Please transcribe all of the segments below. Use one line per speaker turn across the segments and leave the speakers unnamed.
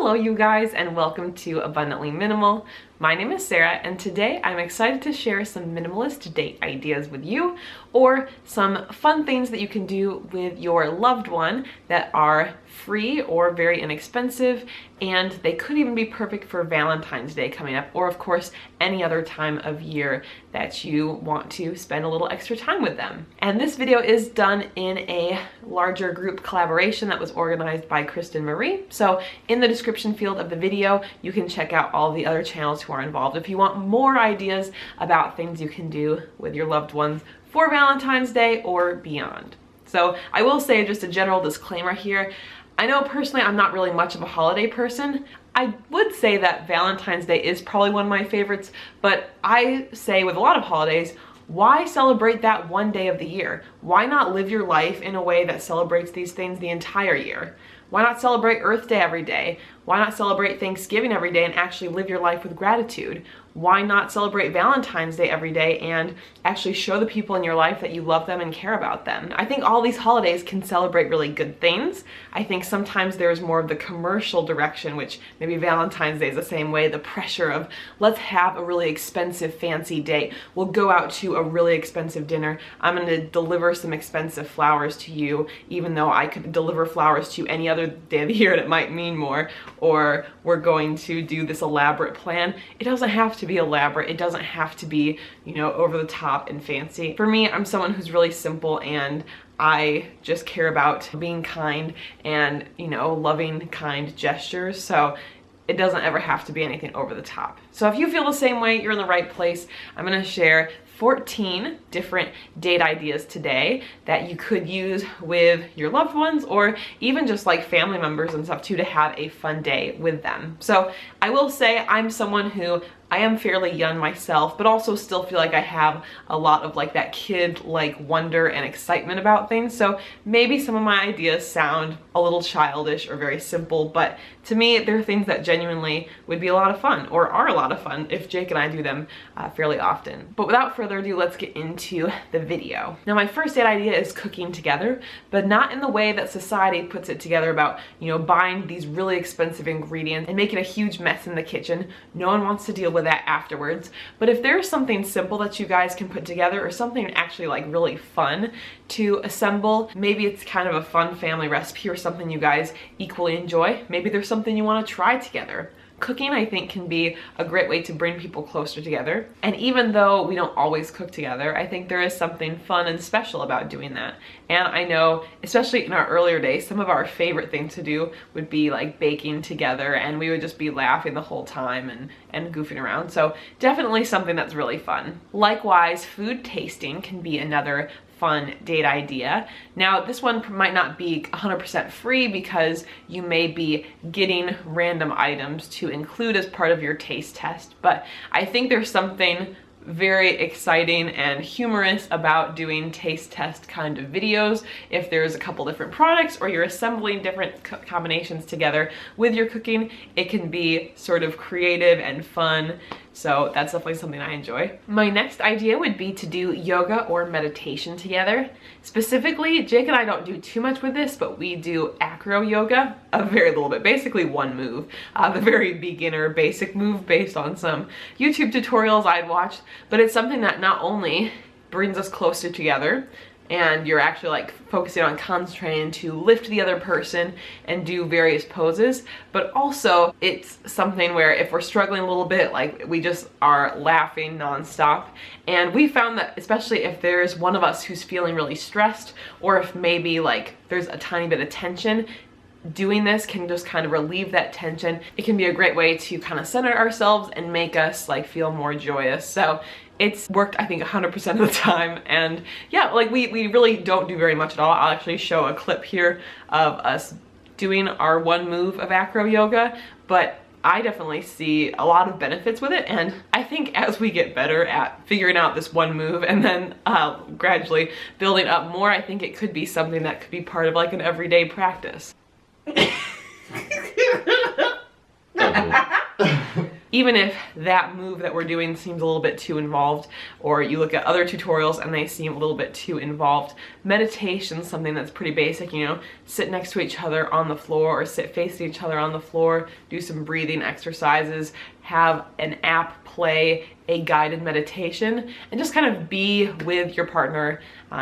Hello you guys, and welcome to Abundantly Minimal. My name is Sarah, and today I'm excited to share some minimalist date ideas with you, or some fun things that you can do with your loved one that are free or very inexpensive, and they could even be perfect for Valentine's Day coming up, or of course any other time of year that you want to spend a little extra time with them. And this video is done in a larger group collaboration that was organized by Kristen Marie. So in the description field of the video, you can check out all the other channels who are involved if you want more ideas about things you can do with your loved ones for Valentine's Day or beyond. So I will say just a general disclaimer here. I know personally I'm not really much of a holiday person. I would say that Valentine's Day is probably one of my favorites, but I say with a lot of holidays, why celebrate that one day of the year? Why not live your life in a way that celebrates these things the entire year? Why not celebrate Earth Day every day? Why not celebrate Thanksgiving every day and actually live your life with gratitude? Why not celebrate Valentine's Day every day and actually show the people in your life that you love them and care about them? I think all these holidays can celebrate really good things. I think sometimes there's more of the commercial direction, which maybe Valentine's Day is the same way, the pressure of let's have a really expensive fancy date. We'll go out to a really expensive dinner. I'm gonna deliver some expensive flowers to you, even though I could deliver flowers to you any other day of the year and it might mean more. Or we're going to do this elaborate plan. It doesn't have to be elaborate. It doesn't have to be, you know, over the top and fancy. For me, I'm someone who's really simple, and I just care about being kind and, you know, loving kind gestures. So it doesn't ever have to be anything over the top. So if you feel the same way, you're in the right place. I'm gonna share 14 different date ideas today that you could use with your loved ones, or even just like family members and stuff too, to have a fun day with them. So I will say I'm someone who I am fairly young myself, but also still feel like I have a lot of like that kid like wonder and excitement about things. So maybe some of my ideas sound a little childish or very simple, but to me they're things that genuinely would be a lot of fun, or are a lot of fun if Jake and I do them fairly often. But without further ado, let's get into the video. Now my first date idea is cooking together, but not in the way that society puts it together about, you know, buying these really expensive ingredients and making a huge mess in the kitchen. No one wants to deal with that afterwards. But if there's something simple that you guys can put together, or something actually like really fun to assemble, maybe it's kind of a fun family recipe or something you guys equally enjoy. Maybe there's something you want to try together. Cooking, I think, can be a great way to bring people closer together. And even though we don't always cook together, I think there is something fun and special about doing that. And I know, especially in our earlier days, some of our favorite things to do would be like baking together, and we would just be laughing the whole time and goofing around. So definitely something that's really fun. Likewise, food tasting can be another fun date idea. Now this one might not be 100% free because you may be getting random items to include as part of your taste test, but I think there's something very exciting and humorous about doing taste test kind of videos. If there's a couple different products, or you're assembling different combinations together with your cooking, it can be sort of creative and fun. So that's definitely something I enjoy. My next idea would be to do yoga or meditation together. Specifically, Jake and I don't do too much with this, but we do acro yoga, a very little bit, basically one move, the very beginner basic move based on some YouTube tutorials I'd watched, but it's something that not only brings us closer together, and you're actually like focusing on concentrating to lift the other person and do various poses, but also it's something where if we're struggling a little bit, like we just are laughing nonstop. And we found that especially if there's one of us who's feeling really stressed, or if maybe like there's a tiny bit of tension, doing this can just kind of relieve that tension. It can be a great way to kind of center ourselves and make us like feel more joyous. So it's worked, I think, 100% of the time. And yeah, like we really don't do very much at all. I'll actually show a clip here of us doing our one move of acro yoga, but I definitely see a lot of benefits with it. And I think as we get better at figuring out this one move and then gradually building up more, I think it could be something that could be part of like an everyday practice. even if that move that we're doing seems a little bit too involved, or you look at other tutorials and they seem a little bit too involved. Meditation is something that's pretty basic, you know, sit next to each other on the floor or sit facing each other on the floor, do some breathing exercises, have an app play a guided meditation, and just kind of be with your partner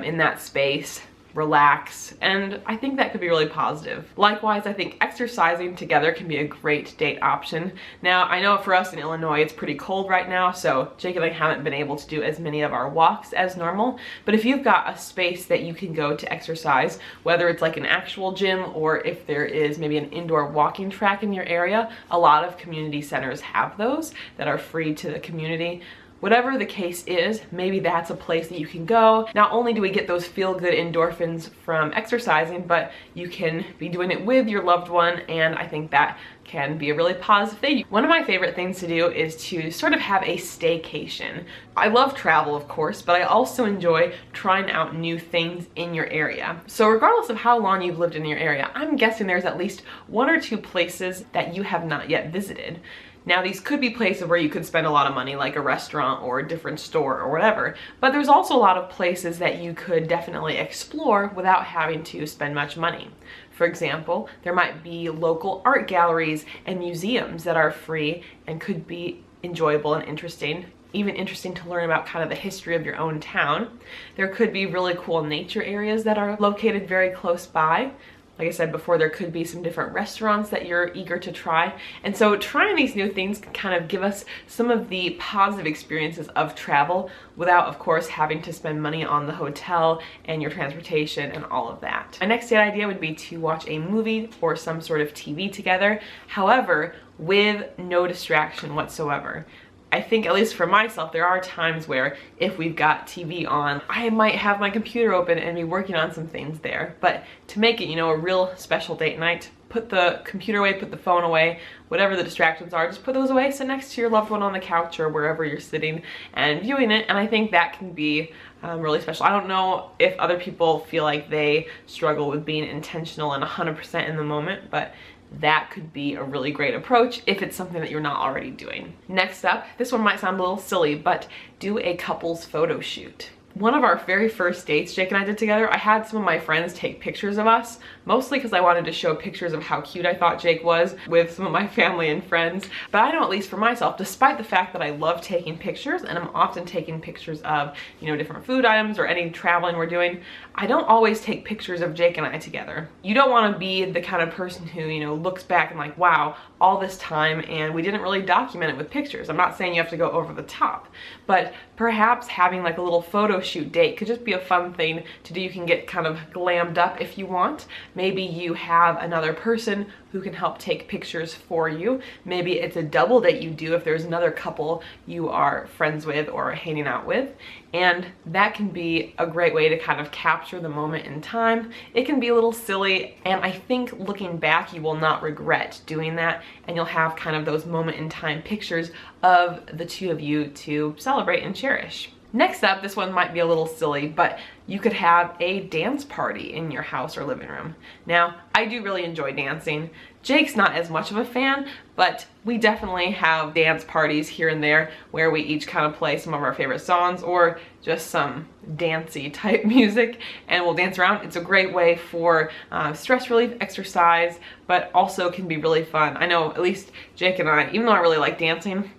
in that space. Relax, and I think that could be really positive. Likewise, I think exercising together can be a great date option. Now, I know for us in Illinois, it's pretty cold right now, so Jake and I haven't been able to do as many of our walks as normal, but if you've got a space that you can go to exercise, whether it's like an actual gym or if there is maybe an indoor walking track in your area, a lot of community centers have those that are free to the community. Whatever the case is, maybe that's a place that you can go. Not only do we get those feel-good endorphins from exercising, but you can be doing it with your loved one, and I think that can be a really positive thing. One of my favorite things to do is to sort of have a staycation. I love travel, of course, but I also enjoy trying out new things in your area. So regardless of how long you've lived in your area, I'm guessing there's at least 1 or 2 places that you have not yet visited. Now, these could be places where you could spend a lot of money, like a restaurant or a different store or whatever, but there's also a lot of places that you could definitely explore without having to spend much money. For example, there might be local art galleries and museums that are free and could be enjoyable and interesting, even interesting to learn about kind of the history of your own town. There could be really cool nature areas that are located very close by. Like I said before, there could be some different restaurants that you're eager to try. And so trying these new things can kind of give us some of the positive experiences of travel without, of course, having to spend money on the hotel and your transportation and all of that. My next date idea would be to watch a movie or some sort of TV together, however, with no distraction whatsoever. I think, at least for myself, there are times where if we've got TV on, I might have my computer open and be working on some things there. But to make it, you know, a real special date night, put the computer away, put the phone away, whatever the distractions are, just put those away, sit next to your loved one on the couch or wherever you're sitting and viewing it. And I think that can be really special. I don't know if other people feel like they struggle with being intentional and 100% in the moment, but that could be a really great approach if it's something that you're not already doing. Next up, this one might sound a little silly, but do a couples photo shoot. One of our very first dates Jake and I did together, I had some of my friends take pictures of us, mostly because I wanted to show pictures of how cute I thought Jake was with some of my family and friends. But I know, at least for myself, despite the fact that I love taking pictures and I'm often taking pictures of, you know, different food items or any traveling we're doing, I don't always take pictures of Jake and I together. You don't want to be the kind of person who, you know, looks back and like, wow, all this time and we didn't really document it with pictures. I'm not saying you have to go over the top, but perhaps having like a little photo shoot date could just be a fun thing to do. You can get kind of glammed up if you want. Maybe you have another person who can help take pictures for you. Maybe it's a double date you do if there's another couple you are friends with or hanging out with. And that can be a great way to kind of capture the moment in time. It can be a little silly, and I think looking back, you will not regret doing that, and you'll have kind of those moment in time pictures of the two of you to celebrate and cherish. Next up, this one might be a little silly, but you could have a dance party in your house or living room. Now, I do really enjoy dancing. Jake's not as much of a fan, but we definitely have dance parties here and there where we each kind of play some of our favorite songs or just some dancey type music and we'll dance around. It's a great way for stress relief, exercise, but also can be really fun. I know at least Jake and I, even though I really like dancing,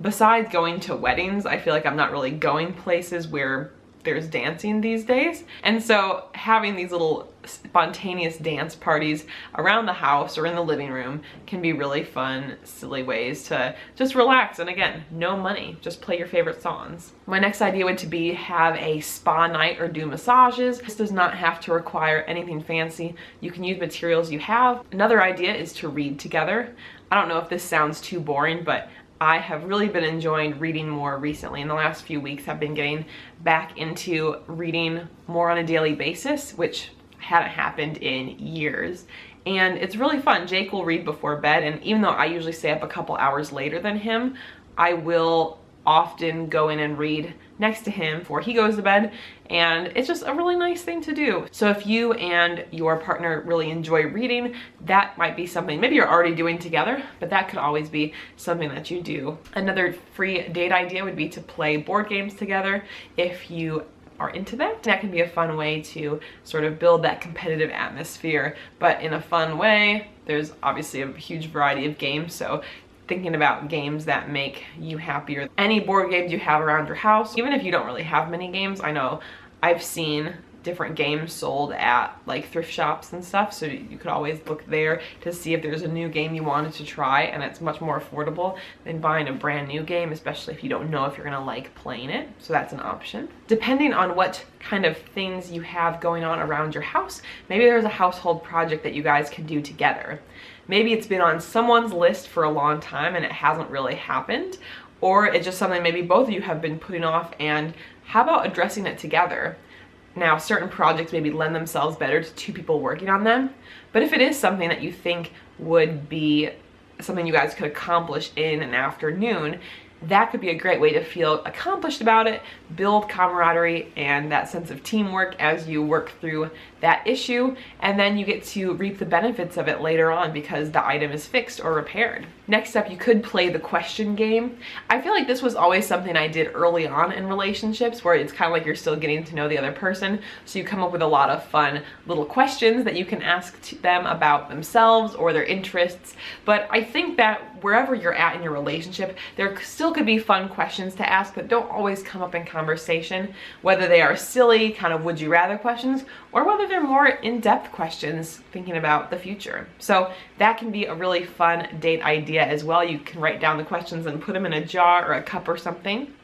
besides going to weddings, I feel like I'm not really going places where there's dancing these days. And so having these little spontaneous dance parties around the house or in the living room can be really fun, silly ways to just relax. And again, no money, just play your favorite songs. My next idea would to be have a spa night or do massages. This does not have to require anything fancy. You can use materials you have. Another idea is to read together. I don't know if this sounds too boring, but I have really been enjoying reading more recently. In the last few weeks, I've been getting back into reading more on a daily basis, which hadn't happened in years. And it's really fun. Jake will read before bed, and even though I usually stay up a couple hours later than him, I will often go in and read next to him before he goes to bed, and it's just a really nice thing to do. So if you and your partner really enjoy reading, that might be something maybe you're already doing together, but that could always be something that you do. Another free date idea would be to play board games together if you are into that. That can be a fun way to sort of build that competitive atmosphere, but in a fun way. There's obviously a huge variety of games, so thinking about games that make you happier. Any board games you have around your house, even if you don't really have many games. I know I've seen different games sold at like thrift shops and stuff, so you could always look there to see if there's a new game you wanted to try, and it's much more affordable than buying a brand new game, especially if you don't know if you're gonna like playing it. So that's an option. Depending on what kind of things you have going on around your house, maybe there's a household project that you guys can do together. Maybe it's been on someone's list for a long time and it hasn't really happened, or it's just something maybe both of you have been putting off, and how about addressing it together? Now, certain projects maybe lend themselves better to two people working on them, but if it is something that you think would be something you guys could accomplish in an afternoon, that could be a great way to feel accomplished about it, build camaraderie and that sense of teamwork as you work through that issue, and then you get to reap the benefits of it later on because the item is fixed or repaired. Next up, you could play the question game. I feel like this was always something I did early on in relationships, where it's kind of like you're still getting to know the other person, so you come up with a lot of fun little questions that you can ask them about themselves or their interests. But I think that wherever you're at in your relationship, there still could be fun questions to ask that don't always come up in conversation, whether they are silly, kind of would you rather questions, or whether they're more in-depth questions thinking about the future. So that can be a really fun date idea as well. You can write down the questions and put them in a jar or a cup or something.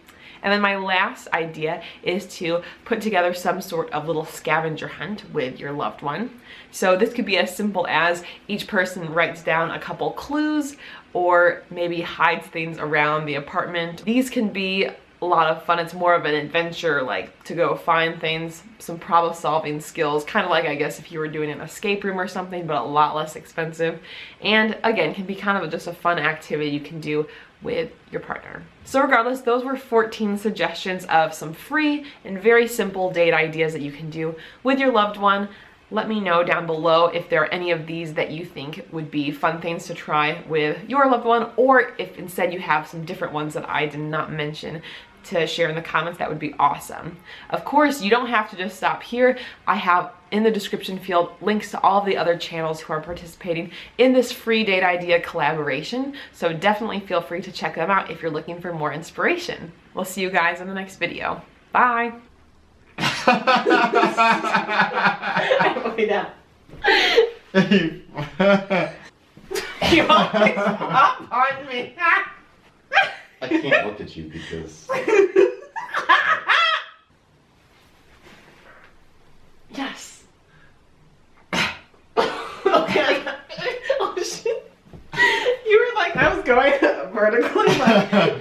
And then my last idea is to put together some sort of little scavenger hunt with your loved one. So this could be as simple as each person writes down a couple clues or maybe hides things around the apartment. These can be a lot of fun. It's more of an adventure, like to go find things, some problem solving skills, kind of like I guess if you were doing an escape room or something, but a lot less expensive. And again, can be kind of just a fun activity you can do with your partner. So regardless, those were 14 suggestions of some free and very simple date ideas that you can do with your loved one. Let me know down below if there are any of these that you think would be fun things to try with your loved one, or if instead you have some different ones that I did not mention to share in the comments. That would be awesome. Of course, you don't have to just stop here. I have in the description field links to all of the other channels who are participating in this free date idea collaboration, so definitely feel free to check them out if you're looking for more inspiration. We'll see you guys in the next video. Bye! You always pop on me.
I can't look at you because...
Yes. Okay. Oh shit. You were like, I was going vertically. Like...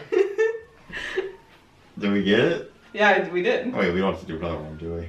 Did we get it?
Yeah, we did.
Wait, we don't have to do another one, do we?